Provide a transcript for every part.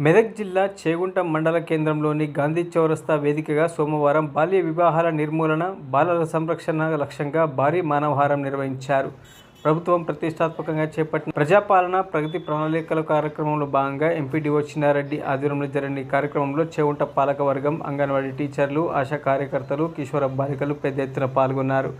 మెదక్ జిల్లా చేగుంట మండల కేంద్రంలోని గాంధీ చౌరస్తా వేదికగా సోమవారం బాల్య వివాహాల నిర్మూలన, బాలల సంరక్షణ లక్ష్యంగా భారీ మానవహారం నిర్వహించారు. ప్రభుత్వం ప్రతిష్టాత్మకంగా చేపట్టిన ప్రజాపాలన ప్రగతి ప్రణాళికల కార్యక్రమంలో భాగంగా ఎంపీడీఓ చిన్నారెడ్డి ఆధ్వర్యంలో జరిగిన ఈ కార్యక్రమంలో చేగుంట పాలకవర్గం, అంగన్వాడీ టీచర్లు, ఆశా కార్యకర్తలు, కిషోర బాలికలు పెద్ద ఎత్తున పాల్గొన్నారు.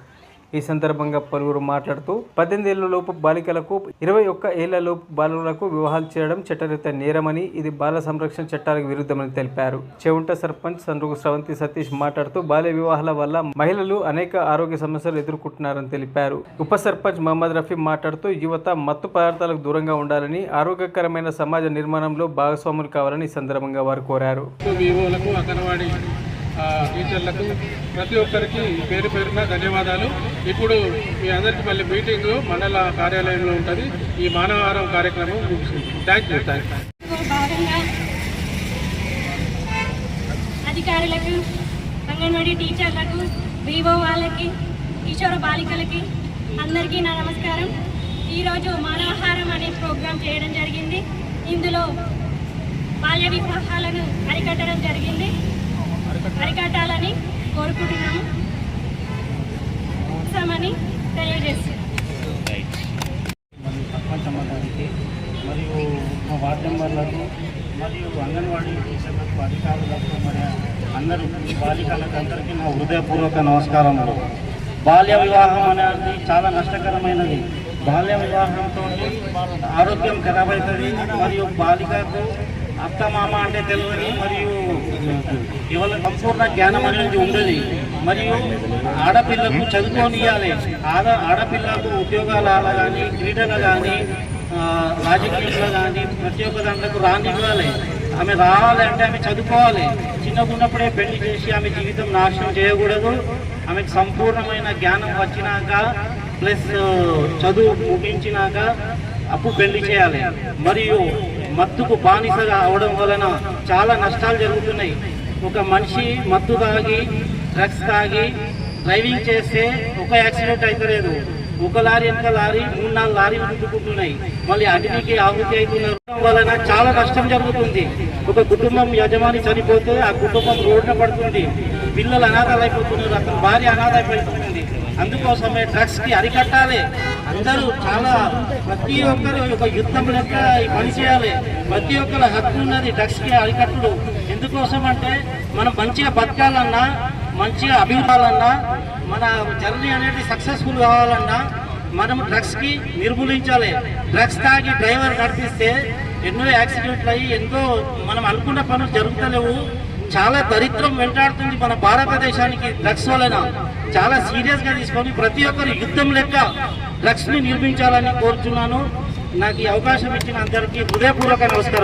ఈ సందర్భంగా పలువురు మాట్లాడుతూ 18 ఏళ్లలోపు బాలికలకు 21 ఏళ్లలోపు బాలులకు వివాహాలు చేయడం చట్టరీత్యా నేరమని, ఇది బాల సంరక్షణ చట్టాలకు విరుద్ధమని తెలిపారు. చేగుంట సర్పంచ్ సండ్రుగు స్రవంతి సతీష్ మాట్లాడుతూ బాల్య వివాహాల వల్ల మహిళలు అనేక ఆరోగ్య సమస్యలు ఎదుర్కొంటున్నారని తెలిపారు. ఉప సర్పంచ్ మహమ్మద్ రఫీ మాట్లాడుతూ యువత మత్తు పదార్థాలకు దూరంగా ఉండాలని, ఆరోగ్యకరమైన సమాజ నిర్మాణంలో భాగస్వాములు కావాలని ఈ సందర్భంగా వారు కోరారు. టీచర్లకు ప్రతి ఒక్కరికి పేరు పేరున ధన్యవాదాలు. ఇప్పుడు మీ అందరికీ మళ్ళీ మీటింగ్ మండల కార్యాలయంలో ఉంటుంది. ఈ మానవహారం కార్యక్రమం ముగిసింది. Thank you. అధికారులకు, అంగన్వాడీ టీచర్లకు, వివో వాళ్ళకి, కిషోర బాలికలకి అందరికీ నా నమస్కారం. ఈరోజు మానవహారం అనే ప్రోగ్రాం చేయడం జరిగింది. ఇందులో బాల్య వివాహాలను అరికట్టాలని కోరుకుంటున్నాము తెలియజేస్తున్నాం. సర్పంచ్ అమ్మగారికి మరియు మా వార్డు మెంబర్లకు మరియు అంగన్వాడీ టీచర్లకు, అధికారులకు, మరి అందరూ బాలికలకు అందరికీ నా హృదయపూర్వక నమస్కారములు. బాల్య వివాహం అనేది చాలా నష్టకరమైనది. బాల్య వివాహంతో ఆరోగ్యం ఖరాబ్ అవుతుంది. మరియు బాలికకు అత్త మామ అంటే తెలియదు, మరియు కేవలం సంపూర్ణ జ్ఞానం అనేది ఉండదు. మరియు ఆడపిల్లకు చదువుకోనియాలి. ఆడపిల్లకు ఉద్యోగాలు కానీ, క్రీడలు కానీ, రాజకీయాలు కానీ ప్రతి ఒక్క దాంట్లకు రానివ్వాలి. ఆమె రావాలంటే ఆమె చదువుకోవాలి. చిన్నగా ఉన్నప్పుడే పెళ్లి చేసి ఆమె జీవితం నాశనం చేయకూడదు. ఆమెకు సంపూర్ణమైన జ్ఞానం వచ్చినాక ప్లస్ చదువు ముగించినాక అప్పుడు పెళ్లి చేయాలి. మరియు మత్తుకు బానిసగా అవడం వలన చాలా నష్టాలు జరుగుతున్నాయి. ఒక మనిషి మత్తు తాగి, డ్రగ్స్ తాగి డ్రైవింగ్ చేస్తే ఒక యాక్సిడెంట్ అవుతలేదు. ఒక లారీ వెనక లారీ 3-4 లారీలు గుద్దుకుంటున్నాయి. మళ్ళీ అగ్నికి ఆహుతి అవుతున్నారు వలన చాలా నష్టం జరుగుతుంది. ఒక కుటుంబం యజమాని చనిపోతే ఆ కుటుంబం రోడ్డున పడుతుంది. పిల్లలు అనాథాలు అయిపోతున్నారు. అతని భార్య అనాథ అయిపోతుంది. అందుకోసమే డ్రగ్స్కి అరికట్టాలి. అందరూ ప్రతి ఒక్కరు ఒక యుద్ధం లెక్క ఈ పని చేయాలి. ప్రతి ఒక్కరు హక్కు ఉన్నది డ్రగ్స్కి అరికట్టుడు. ఎందుకోసం అంటే మనం మంచిగా బతకాలన్నా, మంచిగా అభివృద్ధాలన్నా, మన జర్నీ అనేది సక్సెస్ఫుల్ కావాలన్నా మనం డ్రగ్స్కి నిర్మూలించాలి. డ్రగ్స్ తాగి డ్రైవర్ నడిపిస్తే ఎన్నో యాక్సిడెంట్లు అయ్యి ఎంతో మనం అనుకున్న పనులు జరుగుతలేవు. చాలా దరిద్రం వెంటాడుతుంది మన భారతదేశానికి డ్రగ్స్ వలన. చాలా సీరియస్గా తీసుకొని ప్రతి ఒక్కరు యుద్ధం లెక్క డ్రగ్స్ని నిర్మించాలని కోరుతున్నాను. నాకు ఈ అవకాశం ఇచ్చిన అందరికీ హృదయపూర్వక నమస్కారం.